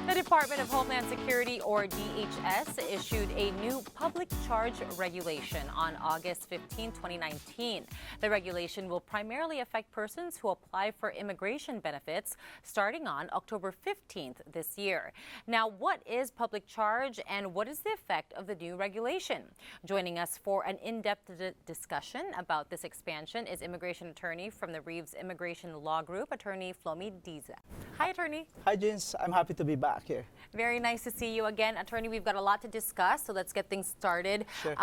The Department of Homeland Security, or DHS, issued a new public charge regulation on August 15, 2019. The regulation will primarily affect persons who apply for immigration benefits starting on October 15th this year. Now, what is public charge and what is the effect of the new regulation? Joining us for an in-depth discussion about this expansion is immigration attorney from the Reeves Immigration Law Group, attorney Flomy Diza. Hi, attorney. Hi, Jeans. I'm happy to be back here. Very nice to see you again. Attorney, we've got a lot to discuss, so let's get things started. Sure.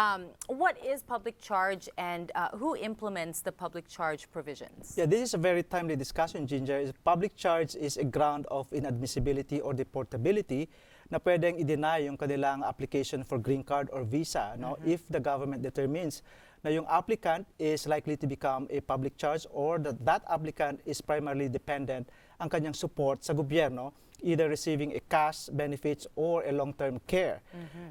What is public charge and who implements the public charge provisions? Yeah, this is a very timely discussion, Ginger. Public charge is a ground of inadmissibility or deportability na pwedeng i-deny yung kanilang application for green card or visa, no? If the government determines na yung applicant is likely to become a public charge or that applicant is primarily dependent ang kanyang support sa gobyerno, either receiving a cash benefits or a long-term care.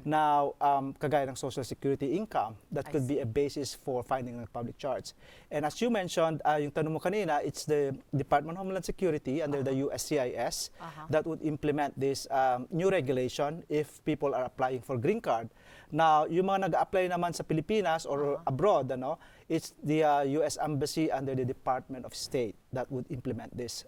Now, kagaya ng social security income, that could be a basis for finding a public charge. And as you mentioned, yung tanong mo kanina, it's the Department of Homeland Security under the USCIS that would implement this new regulation if people are applying for green card. Now, yung mga nag-apply naman sa Pilipinas or abroad, it's the U.S. Embassy under the Department of State that would implement this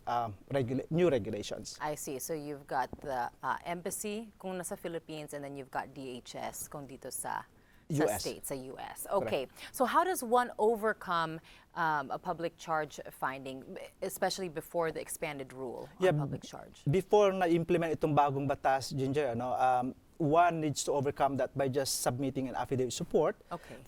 new regulations. I see. So you've got the embassy kung nasa Philippines, and then you've got DHS kung dito sa US. state, sa US. Okay. So how does one overcome a public charge finding, especially before the expanded rule on public charge? Before na-implement itong bagong batas, Ginger, one needs to overcome that by just submitting an affidavit support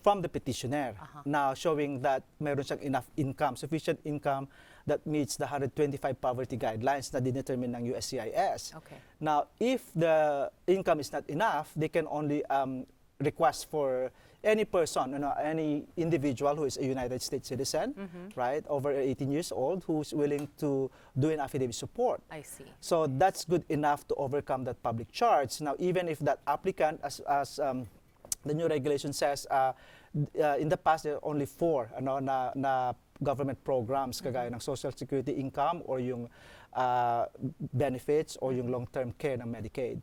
from the petitioner. Now, showing that meron siyang enough income, sufficient income that meets the 125 poverty guidelines na dinetermine ng USCIS. Now, if the income is not enough, they can only request for any person, any individual who is a United States citizen, right, over 18 years old, who's willing to do an affidavit support. I see. So that's good enough to overcome that public charge. Now, even if that applicant, as the new regulation says, in the past there are only 4 na government programs, kagaya ng social security income or yung benefits or yung long-term care ng Medicaid.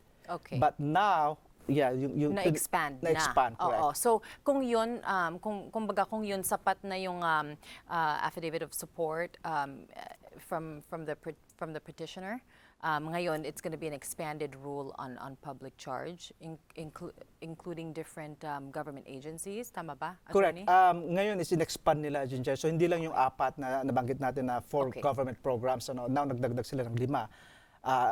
But now, yung na-expand na. Na-expand, correct. So kung yun, kung yun sapat na yung affidavit of support from the petitioner, ngayon it's going to be an expanded rule on public charge, including different government agencies. Tama ba, attorney? Correct. Ngayon is in-expand nila, Ginger. So hindi lang yung 4 na nabanggit natin na 4 government programs. Now nagdagdag sila ng 5.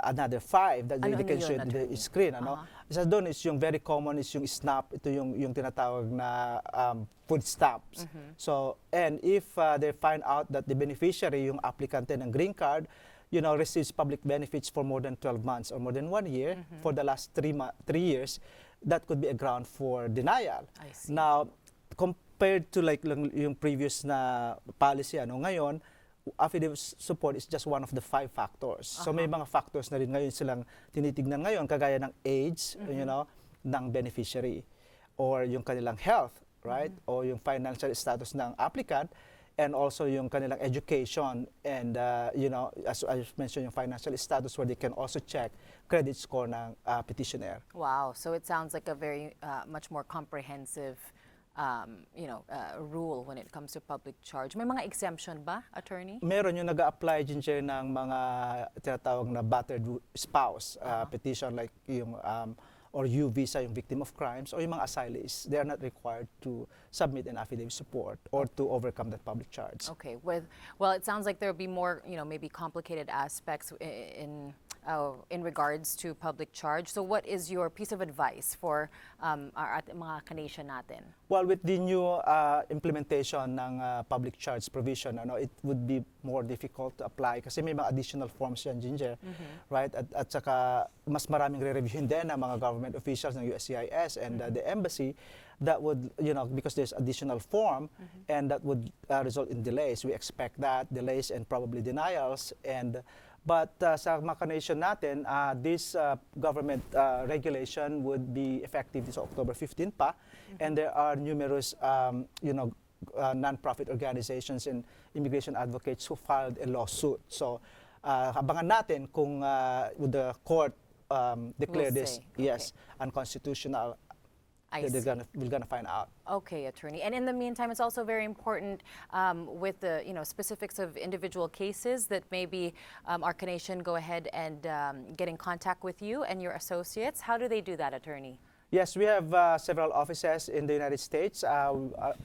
Another 5 that they can show in the screen. Isa doon is yung very common is yung SNAP, ito yung tinatawag na food stamps. So, and if they find out that the beneficiary, yung applicant ng green card, receives public benefits for more than 12 months or more than 1 year for the last 3 years, that could be a ground for denial. I see. Now, compared to like yung previous na policy, ngayon, affidavit support is just one of the 5 factors. So may mga factors na rin ngayon silang tinitignan ngayon, kagaya ng age, ng beneficiary, or yung kanilang health, right? O yung financial status ng applicant, and also yung kanilang education, and as I mentioned, yung financial status, where they can also check credit score ng petitioner. Wow, so it sounds like a very much more comprehensive rule when it comes to public charge. May mga exemption ba, attorney? Meron yung nag-a-apply, Ginger, ng mga tinatawag na battered spouse petition, like yung or U visa, yung victim of crimes, or yung mga asylees. They are not required to submit an affidavit support or to overcome that public charge. Okay. Well, it sounds like there will be more, maybe complicated aspects in regards to public charge. So what is your piece of advice for our mga ka-nation natin? Well, with the new implementation ng public charge provision, it would be more difficult to apply kasi may mga additional forms yan, Ginger, right? At saka mas maraming re-reviewin din ng mga government officials ng USCIS and the embassy that would, because there's additional form and that would result in delays. We expect that, delays and probably denials. But sa mga ka-nation natin, this government regulation would be effective this October 15 pa, and there are numerous non-profit organizations and immigration advocates who filed a lawsuit. So abangan natin kung would the court declare Will this, say, yes, unconstitutional, I we're see. gonna find out. Okay, attorney. And in the meantime, it's also very important with the specifics of individual cases that maybe Arca Nation go ahead and get in contact with you and your associates. How do they do that, attorney? Yes, we have several offices in the United States. I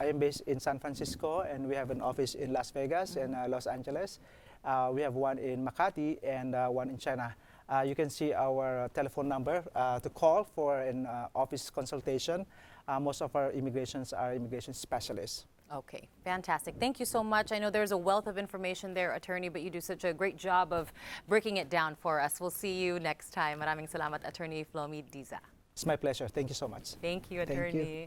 am based in San Francisco, and we have an office in Las Vegas and Los Angeles. We have one in Makati and one in China. You can see our telephone number to call for an office consultation. Most of our immigrations are immigration specialists. Okay, fantastic. Thank you so much. I know there's a wealth of information there, attorney, but you do such a great job of breaking it down for us. We'll see you next time. Maraming salamat, Attorney Flomy Diza. It's my pleasure. Thank you so much. Thank you, Thank you. attorney.